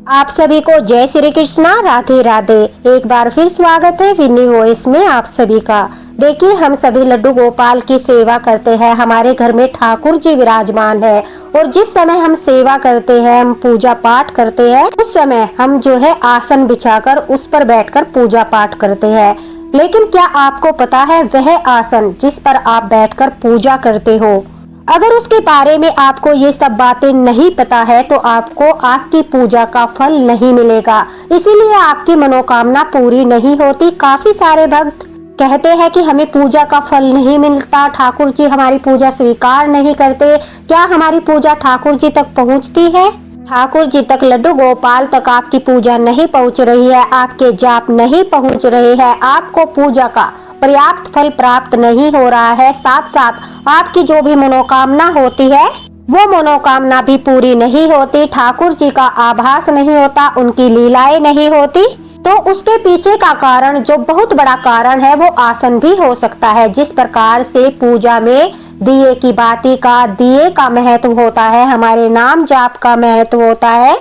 आप सभी को जय श्री कृष्णा, राधे राधे। एक बार फिर स्वागत है विन्नी वॉइस में आप सभी का। देखिए, हम सभी लड्डू गोपाल की सेवा करते हैं। हमारे घर में ठाकुर जी विराजमान है और जिस समय हम सेवा करते हैं, हम पूजा पाठ करते हैं, उस समय हम जो है आसन बिछाकर उस पर बैठकर पूजा पाठ करते हैं। लेकिन क्या आपको पता है वह आसन जिस पर आप बैठकर पूजा करते हो, अगर उसके बारे में आपको ये सब बातें नहीं पता है तो आपको आपकी पूजा का फल नहीं मिलेगा, इसीलिए आपकी मनोकामना पूरी नहीं होती। काफी सारे भक्त कहते हैं कि हमें पूजा का फल नहीं मिलता, ठाकुर जी हमारी पूजा स्वीकार नहीं करते। क्या हमारी पूजा ठाकुर जी तक पहुंचती है? ठाकुर जी तक, लड्डू गोपाल तक आपकी पूजा नहीं पहुंच रही है, आपके जाप नहीं पहुंच रहे हैं, आपको पूजा का पर्याप्त फल प्राप्त नहीं हो रहा है, साथ साथ आपकी जो भी मनोकामना होती है वो मनोकामना भी पूरी नहीं होती, ठाकुर जी का आभास नहीं होता, उनकी लीलाएं नहीं होती, तो उसके पीछे का कारण, जो बहुत बड़ा कारण है, वो आसन भी हो सकता है। जिस प्रकार से पूजा में दिए की बाती का, दिए का महत्व होता है, हमारे नाम जाप का महत्व होता है,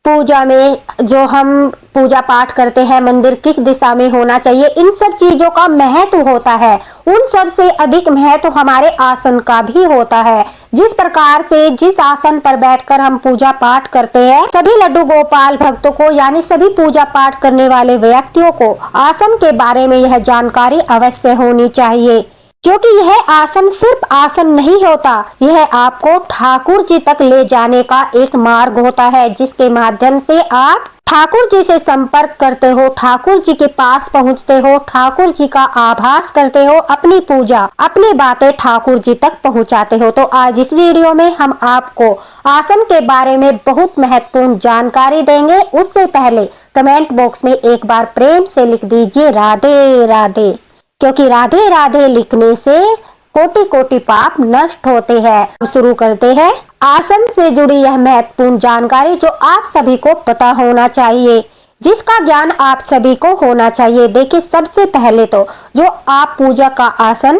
पूजा में जो हम पूजा पाठ करते हैं, मंदिर किस दिशा में होना चाहिए, इन सब चीजों का महत्व होता है। उन सब से अधिक महत्व हमारे आसन का भी होता है। जिस प्रकार से जिस आसन पर बैठकर हम पूजा पाठ करते हैं, सभी लड्डू गोपाल भक्तों को, यानी सभी पूजा पाठ करने वाले व्यक्तियों को आसन के बारे में यह जानकारी अवश्य होनी चाहिए, क्योंकि यह आसन सिर्फ आसन नहीं होता, यह आपको ठाकुर जी तक ले जाने का एक मार्ग होता है, जिसके माध्यम से आप ठाकुर जी से संपर्क करते हो, ठाकुर जी के पास पहुंचते हो, ठाकुर जी का आभास करते हो, अपनी पूजा, अपनी बातें ठाकुर जी तक पहुंचाते हो। तो आज इस वीडियो में हम आपको आसन के बारे में बहुत महत्वपूर्ण जानकारी देंगे। उससे पहले कमेंट बॉक्स में एक बार प्रेम से लिख दीजिए राधे राधे, क्योंकि राधे राधे लिखने से कोटि कोटि पाप नष्ट होते हैं। शुरू करते हैं आसन से जुड़ी यह महत्वपूर्ण जानकारी जो आप सभी को पता होना चाहिए, जिसका ज्ञान आप सभी को होना चाहिए। देखिए, सबसे पहले तो जो आप पूजा का आसन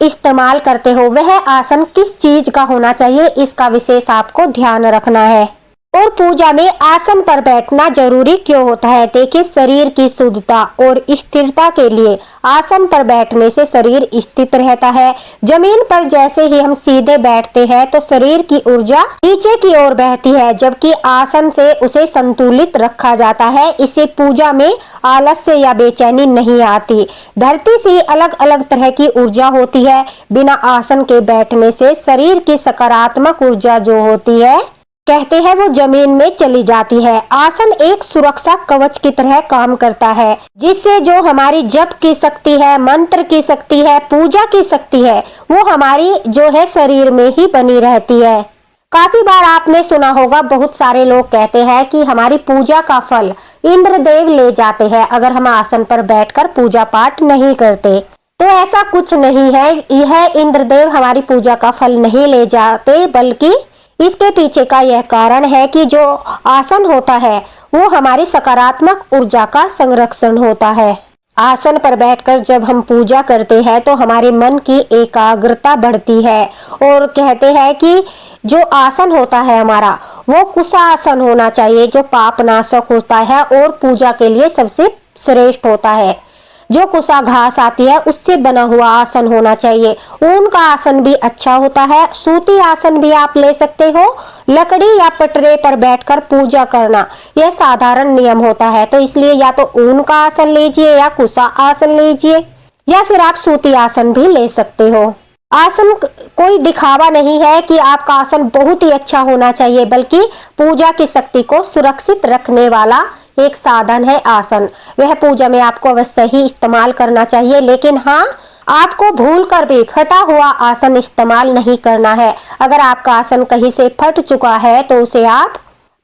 इस्तेमाल करते हो, वह आसन किस चीज का होना चाहिए, इसका विशेष आपको ध्यान रखना है। और पूजा में आसन पर बैठना जरूरी क्यों होता है? देखिए, शरीर की शुद्धता और स्थिरता के लिए आसन पर बैठने से शरीर स्थित रहता है। जमीन पर जैसे ही हम सीधे बैठते हैं तो शरीर की ऊर्जा नीचे की ओर बहती है, जबकि आसन से उसे संतुलित रखा जाता है। इससे पूजा में आलस्य या बेचैनी नहीं आती। धरती से अलग अलग तरह की ऊर्जा होती है। बिना आसन के बैठने से शरीर की सकारात्मक ऊर्जा जो होती है, कहते हैं, वो जमीन में चली जाती है। आसन एक सुरक्षा कवच की तरह काम करता है, जिससे जो हमारी जप की शक्ति है, मंत्र की शक्ति है, पूजा की शक्ति है, वो हमारी जो है शरीर में ही बनी रहती है। काफी बार आपने सुना होगा, बहुत सारे लोग कहते हैं कि हमारी पूजा का फल इंद्रदेव ले जाते हैं अगर हम आसन पर बैठकर पूजा पाठ नहीं करते। तो ऐसा कुछ नहीं है, यह इंद्रदेव हमारी पूजा का फल नहीं ले जाते, बल्कि इसके पीछे का यह कारण है कि जो आसन होता है वो हमारी सकारात्मक ऊर्जा का संरक्षण होता है। आसन पर बैठकर जब हम पूजा करते हैं तो हमारे मन की एकाग्रता बढ़ती है, और कहते हैं कि जो आसन होता है हमारा, वो कुशासन होना चाहिए, जो पापनाशक होता है और पूजा के लिए सबसे श्रेष्ठ होता है। जो कुशा घास आती है उससे बना हुआ आसन होना चाहिए। ऊन का आसन भी अच्छा होता है, सूती आसन भी आप ले सकते हो। लकड़ी या पटरे पर बैठकर पूजा करना यह साधारण नियम होता है, तो इसलिए या तो ऊन का आसन लीजिए या कुशा आसन लीजिए, या फिर आप सूती आसन भी ले सकते हो। आसन कोई दिखावा नहीं है कि आपका आसन बहुत ही अच्छा होना चाहिए, बल्कि पूजा की शक्ति को सुरक्षित रखने वाला एक साधन है आसन। वह पूजा में आपको अवश्य ही इस्तेमाल करना चाहिए, लेकिन हाँ, आपको भूल कर भी फटा हुआ आसन इस्तेमाल नहीं करना है। अगर आपका आसन कहीं से फट चुका है तो उसे आप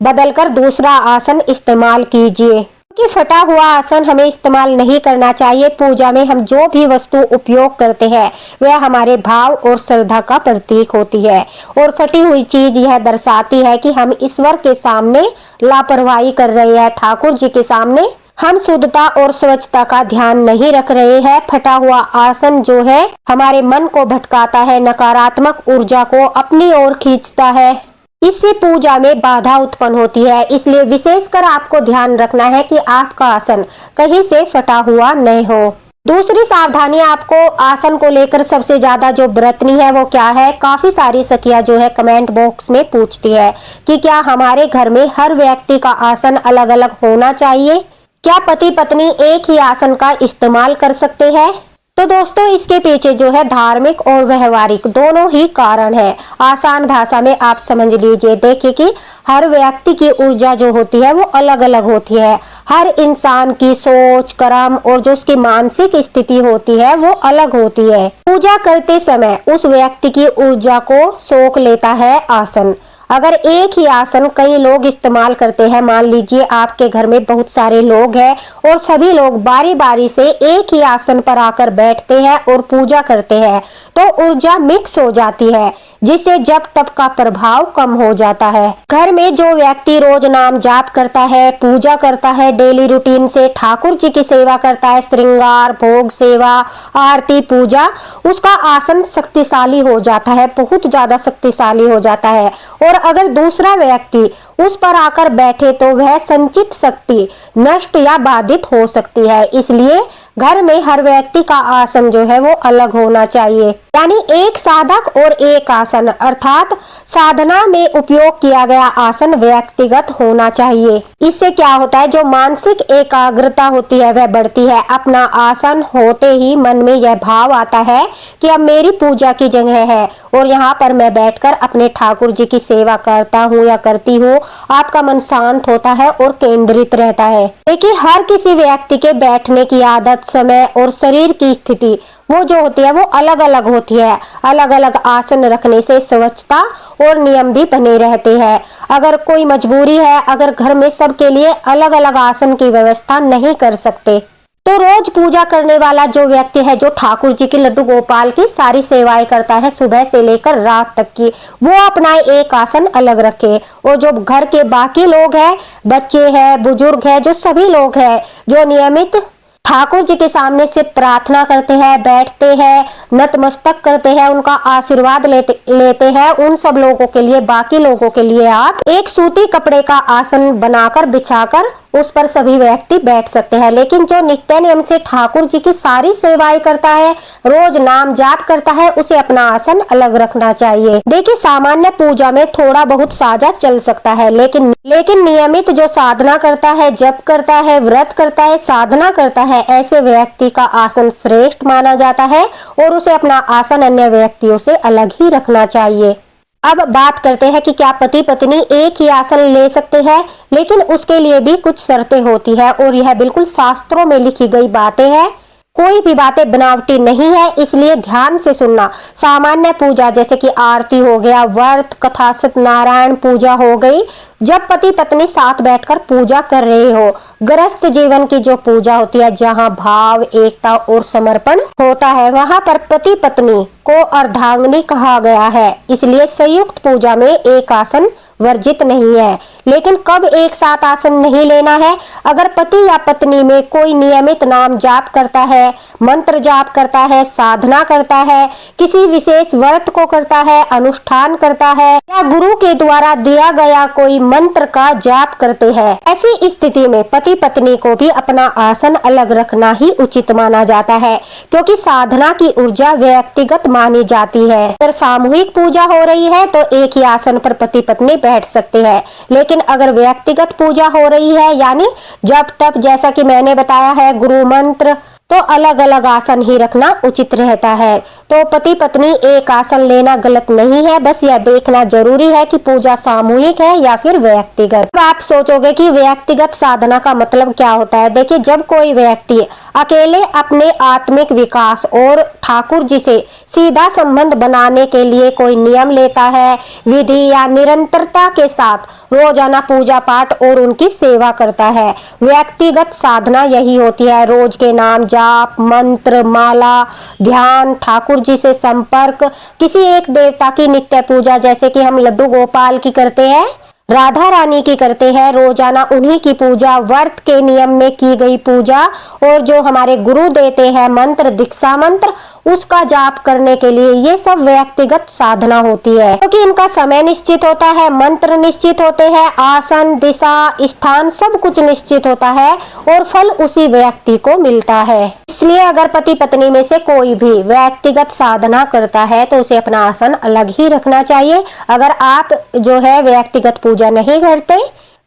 बदलकर दूसरा आसन इस्तेमाल कीजिए, कि फटा हुआ आसन हमें इस्तेमाल नहीं करना चाहिए। पूजा में हम जो भी वस्तु उपयोग करते हैं वह हमारे भाव और श्रद्धा का प्रतीक होती है, और फटी हुई चीज यह दर्शाती है कि हम ईश्वर के सामने लापरवाही कर रहे हैं, ठाकुर जी के सामने हम शुद्धता और स्वच्छता का ध्यान नहीं रख रहे हैं। फटा हुआ आसन जो है हमारे मन को भटकाता है, नकारात्मक ऊर्जा को अपनी ओर खींचता है, इससे पूजा में बाधा उत्पन्न होती है। इसलिए विशेषकर आपको ध्यान रखना है कि आपका आसन कहीं से फटा हुआ नहीं हो। दूसरी सावधानी आपको आसन को लेकर सबसे ज्यादा जो बरतनी है वो क्या है। काफी सारी सखियां जो है कमेंट बॉक्स में पूछती है कि क्या हमारे घर में हर व्यक्ति का आसन अलग अलग होना चाहिए, क्या पति पत्नी एक ही आसन का इस्तेमाल कर सकते हैं। तो दोस्तों इसके पीछे जो है धार्मिक और व्यवहारिक दोनों ही कारण है। आसान भाषा में आप समझ लीजिए। देखिए कि हर व्यक्ति की ऊर्जा जो होती है वो अलग अलग होती है। हर इंसान की सोच, कर्म और जो उसकी मानसिक स्थिति होती है वो अलग होती है। पूजा करते समय उस व्यक्ति की ऊर्जा को सोख लेता है आसन। अगर एक ही आसन कई लोग इस्तेमाल करते हैं, मान लीजिए आपके घर में बहुत सारे लोग हैं और सभी लोग बारी बारी से एक ही आसन पर आकर बैठते हैं और पूजा करते हैं, तो ऊर्जा मिक्स हो जाती है, जिससे जप तप का प्रभाव कम हो जाता है। घर में जो व्यक्ति रोज नाम जाप करता है, पूजा करता है, डेली रूटीन से ठाकुर जी की सेवा करता है, श्रृंगार, भोग सेवा, आरती, पूजा, उसका आसन शक्तिशाली हो जाता है, बहुत ज्यादा शक्तिशाली हो जाता है। और अगर दूसरा व्यक्ति उस पर आकर बैठे तो वह संचित शक्ति नष्ट या बाधित हो सकती है। इसलिए घर में हर व्यक्ति का आसन जो है वो अलग होना चाहिए। यानी एक साधक और एक आसन, अर्थात साधना में उपयोग किया गया आसन व्यक्तिगत होना चाहिए। इससे क्या होता है, जो मानसिक एकाग्रता होती है वह बढ़ती है। अपना आसन होते ही मन में यह भाव आता है कि अब मेरी पूजा की जगह है और यहाँ पर मैं बैठकर अपने ठाकुर जी की सेवा करता हूँ या करती हूँ। आपका मन शांत होता है और केंद्रित रहता है। देखिए हर किसी व्यक्ति के बैठने की आदत, समय और शरीर की स्थिति वो जो होती है वो अलग अलग होती है। अलग अलग आसन रखने से स्वच्छता और नियम भी बने रहते हैं। अगर कोई मजबूरी है, अगर घर में सबके लिए अलग अलग आसन की व्यवस्था नहीं कर सकते, तो रोज पूजा करने वाला जो व्यक्ति है, जो ठाकुर जी की लड्डू गोपाल की सारी सेवाएं करता है सुबह से लेकर रात तक की, वो अपना एक आसन अलग रखे। और जो घर के बाकी लोग हैं, बच्चे हैं, बुजुर्ग हैं, जो सभी लोग हैं जो नियमित ठाकुर जी के सामने से प्रार्थना करते हैं, बैठते हैं, नतमस्तक करते हैं, उनका आशीर्वाद लेते हैं, उन सब लोगों के लिए, बाकी लोगों के लिए आप एक सूती कपड़े का आसन बनाकर बिछाकर उस पर सभी व्यक्ति बैठ सकते हैं। लेकिन जो नित्य नियम से ठाकुर जी की सारी सेवाएं करता है, रोज नाम जाप करता है, उसे अपना आसन अलग रखना चाहिए। देखिए सामान्य पूजा में थोड़ा बहुत साझा चल सकता है, लेकिन नियमित जो साधना करता है, जप करता है, व्रत करता है, साधना करता है, ऐसे व्यक्ति का आसन श्रेष्ठ माना जाता है और उसे अपना आसन अन्य व्यक्तियों से अलग ही रखना चाहिए। अब बात करते हैं कि क्या पति पत्नी एक ही आसन ले सकते हैं, लेकिन उसके लिए भी कुछ शर्तें होती है और यह बिल्कुल शास्त्रों में लिखी गई बातें हैं। कोई भी बातें बनावटी नहीं है, इसलिए ध्यान से सुनना। सामान्य पूजा जैसे कि आरती हो गया, व्रत, कथा, सत्यनारायण पूजा हो गई, जब पति पत्नी साथ बैठकर पूजा कर रहे हो। गृहस्थ जीवन की जो पूजा होती है, जहाँ भाव, एकता और समर्पण होता है, वहाँ पर पति पत्नी को अर्धांगिनी कहा गया है। इसलिए संयुक्त पूजा में एक आसन वर्जित नहीं है। लेकिन कब एक साथ आसन नहीं लेना है, अगर पति या पत्नी में कोई नियमित नाम जाप करता है, मंत्र जाप करता है, साधना करता है, किसी विशेष व्रत को करता है, अनुष्ठान करता है, या गुरु के द्वारा दिया गया कोई मंत्र का जाप करते हैं, ऐसी स्थिति में पति पत्नी को भी अपना आसन अलग रखना ही उचित माना जाता है, क्योंकि साधना की ऊर्जा व्यक्तिगत मानी जाती है। अगर सामूहिक पूजा हो रही है तो एक ही आसन पर पति पत्नी बैठ सकते हैं, लेकिन अगर व्यक्तिगत पूजा हो रही है, यानी जब तब जैसा कि मैंने बताया है, गुरु मंत्र, तो अलग अलग आसन ही रखना उचित रहता है। तो पति पत्नी एक आसन लेना गलत नहीं है, बस यह देखना जरूरी है कि पूजा सामूहिक है या फिर व्यक्तिगत। तो आप सोचोगे कि व्यक्तिगत साधना का मतलब क्या होता है। देखिए जब कोई व्यक्ति अकेले अपने आत्मिक विकास और ठाकुर जी से सीधा संबंध बनाने के लिए कोई नियम लेता है, विधि या निरंतरता के साथ रोजाना पूजा पाठ और उनकी सेवा करता है। व्यक्तिगत साधना यही होती है, रोज के नाम जाप, मंत्र, माला, ध्यान, ठाकुर जी से संपर्क, किसी एक देवता की नित्य पूजा जैसे कि हम लड्डू गोपाल की करते हैं, राधा रानी की करते हैं, रोजाना उन्हीं की पूजा, व्रत के नियम में की गई पूजा और जो हमारे गुरु देते हैं मंत्र, दीक्षा मंत्र, उसका जाप करने के लिए ये सब व्यक्तिगत साधना होती है, क्योंकि इनका समय निश्चित होता है, मंत्र निश्चित होते हैं, आसन, दिशा, स्थान सब कुछ निश्चित होता है और फल उसी व्यक्ति को मिलता है। इसलिए अगर पति पत्नी में से कोई भी व्यक्तिगत साधना करता है तो उसे अपना आसन अलग ही रखना चाहिए। अगर आप जो है व्यक्तिगत पूजा नहीं करते,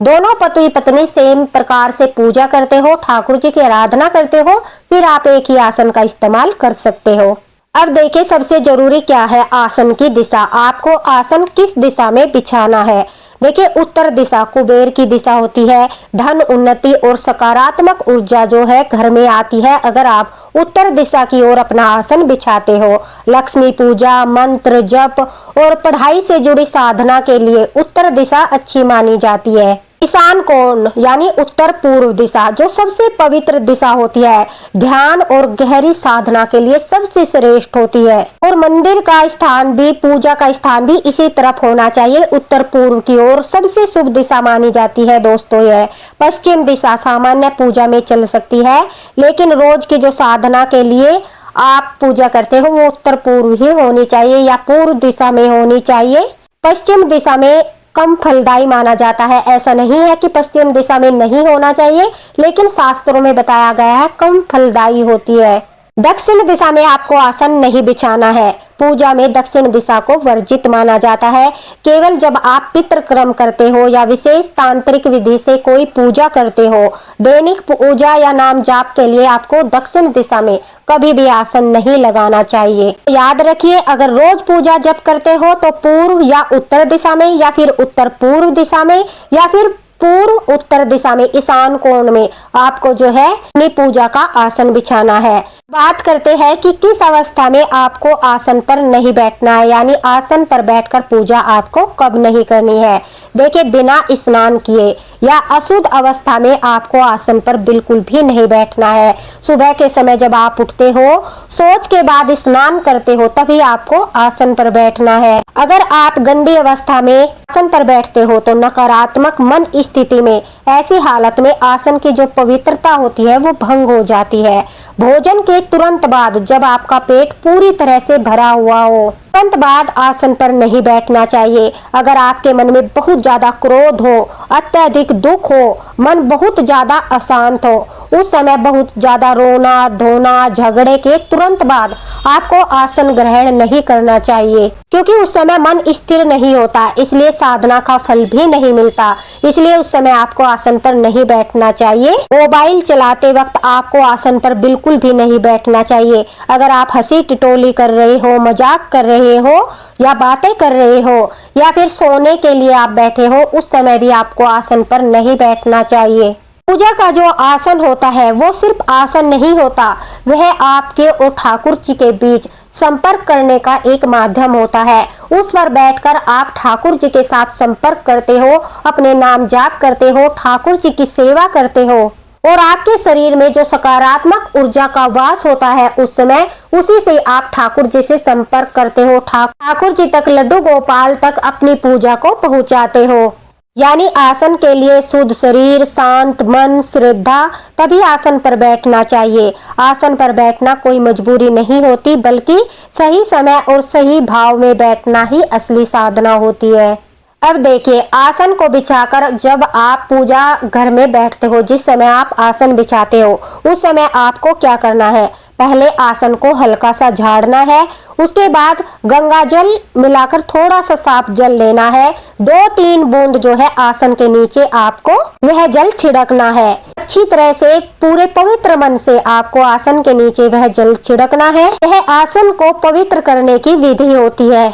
दोनों पति पत्नी सेम प्रकार से पूजा करते हो, ठाकुर जी की आराधना करते हो, फिर आप एक ही आसन का इस्तेमाल कर सकते हो। अब देखिए सबसे जरूरी क्या है, आसन की दिशा। आपको आसन किस दिशा में बिछाना है। देखिए उत्तर दिशा कुबेर की दिशा होती है, धन, उन्नति और सकारात्मक ऊर्जा जो है घर में आती है अगर आप उत्तर दिशा की ओर अपना आसन बिछाते हो। लक्ष्मी पूजा, मंत्र जप और पढ़ाई से जुड़ी साधना के लिए उत्तर दिशा अच्छी मानी जाती है। ईशान कोण यानी उत्तर पूर्व दिशा जो सबसे पवित्र दिशा होती है, ध्यान और गहरी साधना के लिए सबसे श्रेष्ठ होती है। और मंदिर का स्थान भी, पूजा का स्थान भी इसी तरफ होना चाहिए, उत्तर पूर्व की ओर सबसे शुभ दिशा मानी जाती है। दोस्तों यह पश्चिम दिशा सामान्य पूजा में चल सकती है, लेकिन रोज की जो साधना के लिए आप पूजा करते हो वो उत्तर पूर्व ही होनी चाहिए या पूर्व दिशा में होनी चाहिए। पश्चिम दिशा में कम फलदायी माना जाता है। ऐसा नहीं है कि पश्चिम दिशा में नहीं होना चाहिए, लेकिन शास्त्रों में बताया गया है कम फलदायी होती है। दक्षिण दिशा में आपको आसन नहीं बिछाना है। पूजा में दक्षिण दिशा को वर्जित माना जाता है। केवल जब आप पितृ कर्म करते हो या विशेष तांत्रिक विधि से कोई पूजा करते हो, दैनिक पूजा या नाम जाप के लिए आपको दक्षिण दिशा में कभी भी आसन नहीं लगाना चाहिए। याद रखिए अगर रोज पूजा जप करते हो तो पूर्व या उत्तर दिशा में या फिर उत्तर पूर्व दिशा में या फिर पूर्व उत्तर दिशा में ईशान कोण में आपको जो है अपनी पूजा का आसन बिछाना है। बात करते हैं कि किस अवस्था में आपको आसन पर नहीं बैठना है, यानी आसन पर बैठकर पूजा आपको कब नहीं करनी है। देखिए बिना स्नान किए या अशुद्ध अवस्था में आपको आसन पर बिल्कुल भी नहीं बैठना है। सुबह के समय जब आप उठते हो, सोच के बाद स्नान करते हो, तभी आपको आसन पर बैठना है। अगर आप गंदी अवस्था में आसन पर बैठते हो तो नकारात्मक मन स्थिति में, ऐसी हालत में आसन की जो पवित्रता होती है वो भंग हो जाती है। भोजन के तुरंत बाद जब आपका पेट पूरी तरह से भरा हुआ हो, तुरंत बाद आसन पर नहीं बैठना चाहिए। अगर आपके मन में बहुत ज्यादा क्रोध हो, अत्यधिक दुख हो, मन बहुत ज्यादा अशांत हो, उस समय बहुत ज्यादा रोना धोना, झगड़े के तुरंत बाद आपको आसन ग्रहण नहीं करना चाहिए, क्योंकि उस समय मन स्थिर नहीं होता, इसलिए साधना का फल भी नहीं मिलता। इसलिए उस समय आपको आसन पर नहीं बैठना चाहिए। मोबाइल चलाते वक्त आपको आसन पर बिल्कुल भी नहीं बैठना चाहिए। अगर आप हंसी टिटोली कर रहे हो, मजाक कर रहे हो या बातें कर रहे हो या फिर सोने के लिए आप बैठे हो, उस समय भी आपको आसन पर नहीं बैठना चाहिए। पूजा का जो आसन होता है वो सिर्फ आसन नहीं होता, वह आपके और ठाकुर जी के बीच संपर्क करने का एक माध्यम होता है। उस पर बैठकर आप ठाकुर जी के साथ संपर्क करते हो, अपने नाम जाप करते हो, ठाकुर जी की सेवा करते हो और आपके शरीर में जो सकारात्मक ऊर्जा का वास होता है उस समय उसी से आप ठाकुर जी से संपर्क करते हो, ठाकुर जी तक, लड्डू गोपाल तक अपनी पूजा को पहुंचाते हो। यानी आसन के लिए शुद्ध शरीर, शांत मन, श्रद्धा, तभी आसन पर बैठना चाहिए। आसन पर बैठना कोई मजबूरी नहीं होती, बल्कि सही समय और सही भाव में बैठना ही असली साधना होती है। अब देखिए आसन को बिछाकर जब आप पूजा घर में बैठते हो, जिस समय आप आसन बिछाते हो उस समय आपको क्या करना है, पहले आसन को हल्का सा झाड़ना है, उसके बाद गंगा जल मिलाकर थोड़ा सा साफ जल लेना है, 2-3 बूंद जो है आसन के नीचे आपको वह जल छिड़कना है। अच्छी तरह से पूरे पवित्र मन से आपको आसन के नीचे वह जल छिड़कना है। यह आसन को पवित्र करने की विधि होती है।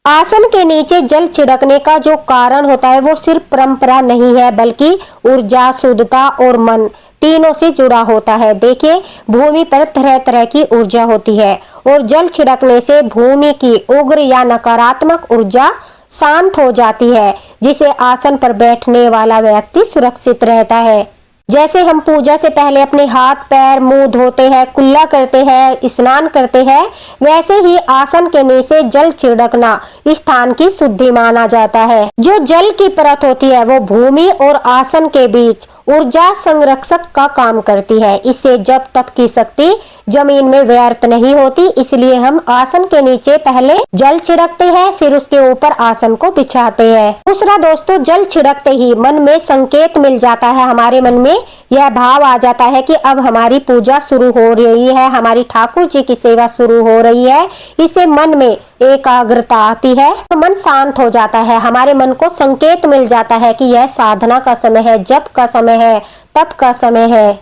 आसन के नीचे जल छिड़कने का जो कारण होता है वो सिर्फ परंपरा नहीं है, बल्कि ऊर्जा, शुद्धता और मन तीनों से जुड़ा होता है। देखिए भूमि पर तरह तरह की ऊर्जा होती है और जल छिड़कने से भूमि की उग्र या नकारात्मक ऊर्जा शांत हो जाती है, जिसे आसन पर बैठने वाला व्यक्ति सुरक्षित रहता है। जैसे हम पूजा से पहले अपने हाथ पैर मुंह धोते हैं, कुल्ला करते हैं, स्नान करते हैं, वैसे ही आसन के नीचे जल छिड़कना स्थान की शुद्धि माना जाता है। जो जल की परत होती है वो भूमि और आसन के बीच ऊर्जा संरक्षक का काम करती है। इससे जप तप की शक्ति जमीन में व्यर्थ नहीं होती, इसलिए हम आसन के नीचे पहले जल छिड़कते हैं, फिर उसके ऊपर आसन को बिछाते हैं। दूसरा दोस्तों, जल छिड़कते ही मन में संकेत मिल जाता है, हमारे मन में यह भाव आ जाता है कि अब हमारी पूजा शुरू हो रही है, हमारी ठाकुर जी की सेवा शुरू हो रही है। इससे मन में एकाग्रता आती है, तो मन शांत हो जाता है, हमारे मन को संकेत मिल जाता है कि यह साधना का समय है, जप का समय है, तप का समय है।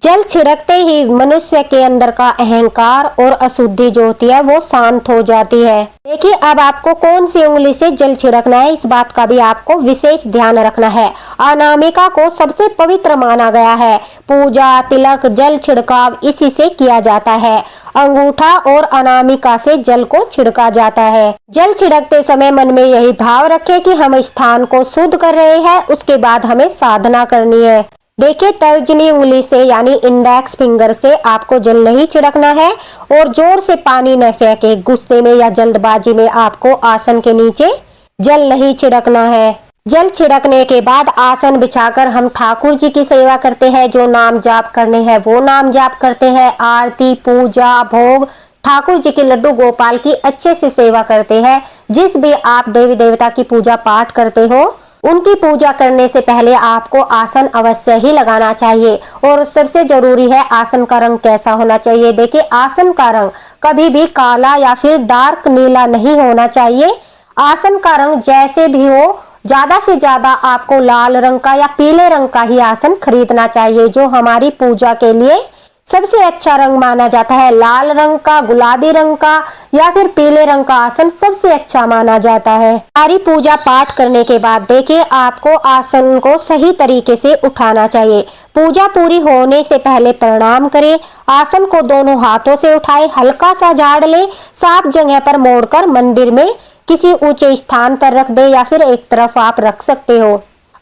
जल छिड़कते ही मनुष्य के अंदर का अहंकार और अशुद्धि जो होती है वो शांत हो जाती है। देखिए, अब आपको कौन सी उंगली से जल छिड़कना है, इस बात का भी आपको विशेष ध्यान रखना है। अनामिका को सबसे पवित्र माना गया है। पूजा, तिलक, जल छिड़काव इसी से किया जाता है। अंगूठा और अनामिका से जल को छिड़का जाता है। जल छिड़कते समय मन में यही भाव रखें कि हम स्थान को शुद्ध कर रहे हैं, उसके बाद हमें साधना करनी है। देखिए, तर्जनी उंगली से यानी इंडेक्स फिंगर से आपको जल नहीं छिड़कना है और जोर से पानी न फेंके। गुस्से में या जल्दबाजी में आपको आसन के नीचे जल नहीं छिड़कना है। जल छिड़कने के बाद आसन बिछाकर हम ठाकुर जी की सेवा करते हैं। जो नाम जाप करने हैं वो नाम जाप करते हैं। आरती, पूजा, भोग, ठाकुर जी के लड्डू गोपाल की अच्छे से सेवा करते हैं। जिस भी आप देवी देवता की पूजा पाठ करते हो, उनकी पूजा करने से पहले आपको आसन अवश्य ही लगाना चाहिए। और सबसे जरूरी है, आसन का रंग कैसा होना चाहिए। देखिए, आसन का रंग कभी भी काला या फिर डार्क नीला नहीं होना चाहिए। आसन का रंग जैसे भी हो, ज्यादा से ज्यादा आपको लाल रंग का या पीले रंग का ही आसन खरीदना चाहिए, जो हमारी पूजा के लिए सबसे अच्छा रंग माना जाता है। लाल रंग का, गुलाबी रंग का या फिर पीले रंग का आसन सबसे अच्छा माना जाता है। सारी पूजा पाठ करने के बाद देखिए, आपको आसन को सही तरीके से उठाना चाहिए। पूजा पूरी होने से पहले प्रणाम करें। आसन को दोनों हाथों से उठाए, हल्का सा झाड़ ले, साफ जगह पर मोड़कर मंदिर में किसी ऊंचे स्थान पर रख दे या फिर एक तरफ आप रख सकते हो।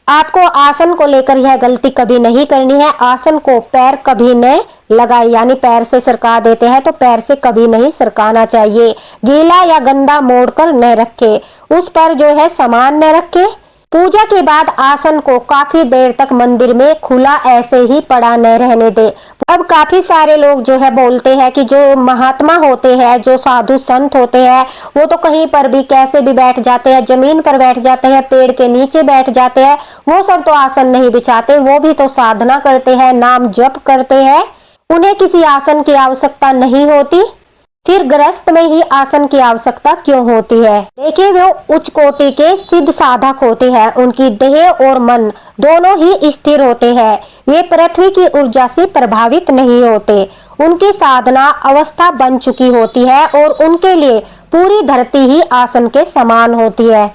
आपको आसन को लेकर यह गलती कभी नहीं करनी है। आसन को पैर कभी न लगाए, यानी पैर से सरका देते हैं तो पैर से कभी नहीं सरकाना चाहिए। गीला या गंदा मोड़कर न रखे, उस पर जो है सामान न रखे। पूजा के बाद आसन को काफी देर तक मंदिर में खुला ऐसे ही पड़ा न रहने दे। अब काफी सारे लोग जो है बोलते हैं कि जो महात्मा होते हैं, जो साधु संत होते हैं, वो तो कहीं पर भी कैसे भी बैठ जाते हैं, जमीन पर बैठ जाते हैं, पेड़ के नीचे बैठ जाते हैं। वो सब तो आसन नहीं बिछाते, वो भी तो साधना करते हैं, नाम जप करते हैं, उन्हें किसी आसन की आवश्यकता नहीं होती। फिर गृहस्थ में ही आसन की आवश्यकता क्यों होती है। देखिए, वो उच्च कोटि के सिद्ध साधक होते हैं, उनकी देह और मन दोनों ही स्थिर होते हैं। वे पृथ्वी की ऊर्जा से प्रभावित नहीं होते। उनकी साधना अवस्था बन चुकी होती है और उनके लिए पूरी धरती ही आसन के समान होती है।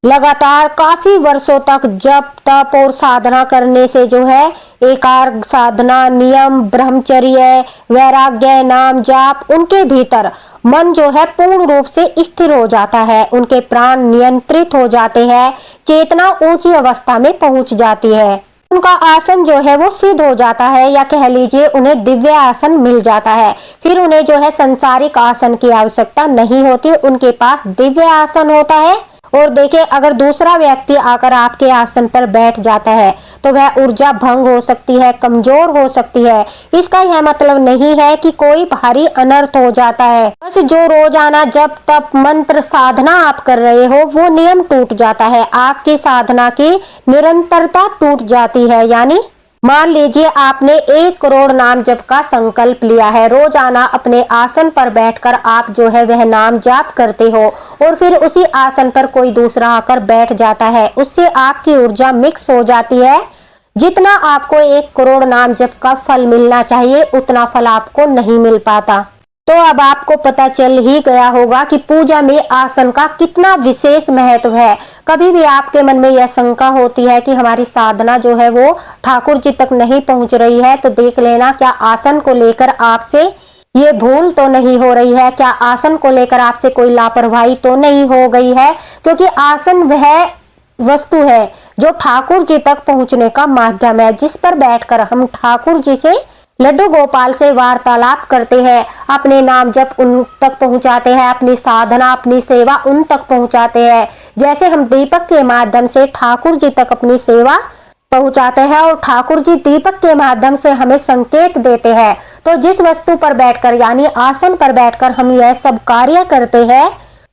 लगातार काफी वर्षों तक जप तप और साधना करने से जो है एकाग्र साधना, नियम, ब्रह्मचर्य, वैराग्य, नाम जाप, उनके भीतर मन जो है पूर्ण रूप से स्थिर हो जाता है। उनके प्राण नियंत्रित हो जाते हैं, चेतना ऊंची अवस्था में पहुंच जाती है। उनका आसन जो है वो सिद्ध हो जाता है, या कह लीजिए उन्हें दिव्य आसन मिल जाता है। फिर उन्हें जो है संसारिक आसन की आवश्यकता नहीं होती, उनके पास दिव्य आसन होता है। और देखिए, अगर दूसरा व्यक्ति आकर आपके आसन पर बैठ जाता है तो वह ऊर्जा भंग हो सकती है, कमजोर हो सकती है। इसका यह मतलब नहीं है कि कोई भारी अनर्थ हो जाता है। बस जो रोजाना जप तप मंत्र साधना आप कर रहे हो वो नियम टूट जाता है, आपकी साधना की निरंतरता टूट जाती है। यानी मान लीजिए आपने 1 करोड़ नाम जप का संकल्प लिया है, रोजाना अपने आसन पर बैठकर आप जो है वह नाम जाप करते हो और फिर उसी आसन पर कोई दूसरा आकर बैठ जाता है, उससे आपकी ऊर्जा मिक्स हो जाती है। जितना आपको 1 करोड़ नाम जप का फल मिलना चाहिए उतना फल आपको नहीं मिल पाता। तो अब आपको पता चल ही गया होगा कि पूजा में आसन का कितना विशेष महत्व है। कभी भी आपके मन में यह शंका होती है कि हमारी साधना जो है वो ठाकुर जी तक नहीं पहुंच रही है, तो देख लेना क्या आसन को लेकर आपसे ये भूल तो नहीं हो रही है, क्या आसन को लेकर आपसे कोई लापरवाही तो नहीं हो गई है। क्योंकि आसन वह वस्तु है जो ठाकुर जी तक पहुंचने का माध्यम है, जिस पर बैठकर हम ठाकुर जी से, लड्डू गोपाल से वार्तालाप करते हैं, अपने नाम जप उन तक पहुंचाते हैं, अपनी साधना अपनी सेवा उन तक पहुंचाते हैं। जैसे हम दीपक के माध्यम से ठाकुर जी तक अपनी सेवा पहुंचाते हैं और ठाकुर जी दीपक के माध्यम से हमें संकेत देते हैं, तो जिस वस्तु पर बैठकर यानी आसन पर बैठकर हम यह सब कार्य करते हैं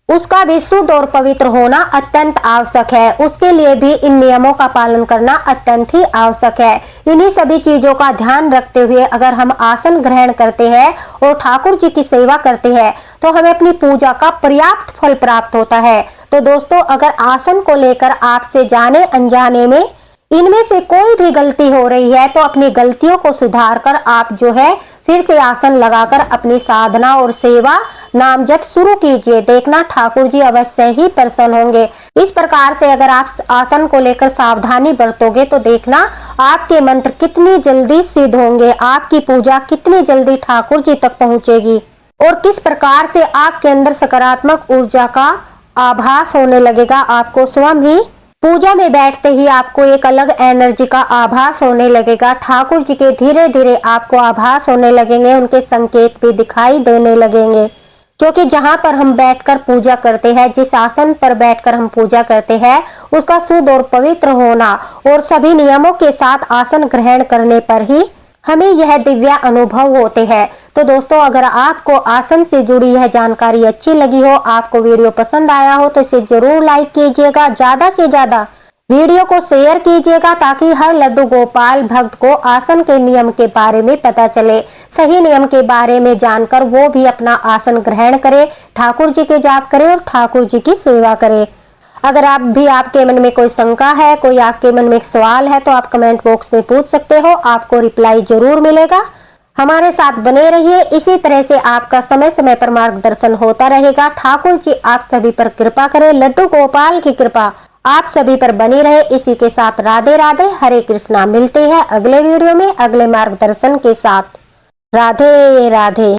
उसका भी शुद्ध और पवित्र होना अत्यंत आवश्यक है। उसके लिए भी इन नियमों का पालन करना अत्यंत ही आवश्यक है। इन्हीं सभी चीजों का ध्यान रखते हुए अगर हम आसन ग्रहण करते हैं और ठाकुर जी की सेवा करते हैं तो हमें अपनी पूजा का पर्याप्त फल प्राप्त होता है। तो दोस्तों, अगर आसन को लेकर आपसे जाने अनजाने में इनमें से कोई भी गलती हो रही है तो अपनी गलतियों को सुधार कर आप जो है फिर से आसन लगाकर अपनी साधना और सेवा नाम जप शुरू कीजिए। देखना ठाकुर जी अवश्य ही प्रसन्न होंगे। इस प्रकार से अगर आप आसन को लेकर सावधानी बरतोगे तो देखना आपके मंत्र कितनी जल्दी सिद्ध होंगे, आपकी पूजा कितनी जल्दी ठाकुर जी तक पहुंचेगी और किस प्रकार से आपके अंदर सकारात्मक ऊर्जा का आभास होने लगेगा। आपको स्वयं ही पूजा में बैठते ही आपको एक अलग एनर्जी का आभास होने लगेगा। ठाकुर जी के धीरे धीरे आपको आभास होने लगेंगे, उनके संकेत भी दिखाई देने लगेंगे। क्योंकि जहां पर हम बैठकर पूजा करते हैं, जिस आसन पर बैठकर हम पूजा करते हैं, उसका शुद्ध और पवित्र होना और सभी नियमों के साथ आसन ग्रहण करने पर ही हमें यह दिव्य अनुभव होते हैं। तो दोस्तों, अगर आपको आसन से जुड़ी यह जानकारी अच्छी लगी हो, आपको वीडियो पसंद आया हो तो इसे जरूर लाइक कीजिएगा, ज्यादा से ज्यादा वीडियो को शेयर कीजिएगा ताकि हर लड्डू गोपाल भक्त को आसन के नियम के बारे में पता चले, सही नियम के बारे में जानकर वो भी अपना आसन ग्रहण करे, ठाकुर जी के जाप करे और ठाकुर जी की सेवा करे। अगर आपके मन में कोई शंका है, कोई आपके मन में सवाल है तो आप कमेंट बॉक्स में पूछ सकते हो, आपको रिप्लाई जरूर मिलेगा। हमारे साथ बने रहिए, इसी तरह से आपका समय समय पर मार्गदर्शन होता रहेगा। ठाकुर जी आप सभी पर कृपा करें, लड्डू गोपाल की कृपा आप सभी पर बनी रहे। इसी के साथ राधे राधे, हरे कृष्णा। मिलते हैं अगले वीडियो में अगले मार्गदर्शन के साथ। राधे राधे।